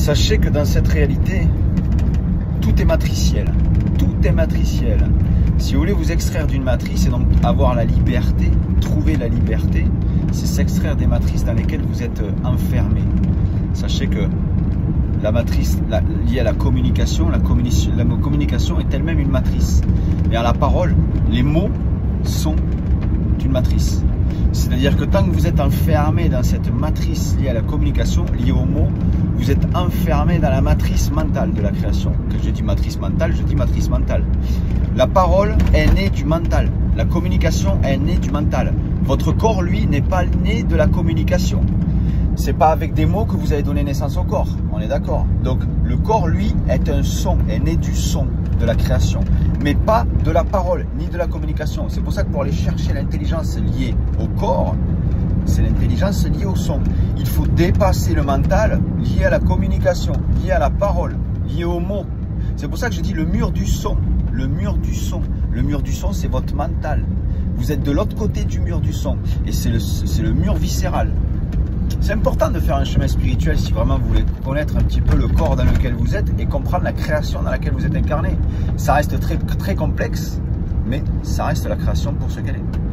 Sachez que dans cette réalité, tout est matriciel. Tout est matriciel. Si vous voulez vous extraire d'une matrice et donc avoir la liberté, trouver la liberté, c'est s'extraire des matrices dans lesquelles vous êtes enfermé. Sachez que la matrice liée à la communication est elle-même une matrice. Et à la parole, les mots sont une matrice. C'est-à-dire que tant que vous êtes enfermé dans cette matrice liée à la communication, liée aux mots, vous êtes enfermé dans la matrice mentale de la création. Quand je dis matrice mentale, je dis matrice mentale. La parole est née du mental. La communication est née du mental. Votre corps, lui, n'est pas né de la communication. C'est pas avec des mots que vous avez donné naissance au corps. On est d'accord. Donc, le corps, lui, est un son, est né du son de la création, mais pas de la parole, ni de la communication. C'est pour ça que pour aller chercher l'intelligence liée au corps, c'est l'intelligence liée au son. Il faut dépasser le mental lié à la communication, lié à la parole, lié aux mots. C'est pour ça que je dis le mur du son. Le mur du son. Le mur du son, c'est votre mental. Vous êtes de l'autre côté du mur du son. Et c'est le mur viscéral. C'est important de faire un chemin spirituel si vraiment vous voulez connaître un petit peu le corps dans lequel vous êtes et comprendre la création dans laquelle vous êtes incarné. Ça reste très, très complexe, mais ça reste la création pour ce qu'elle est.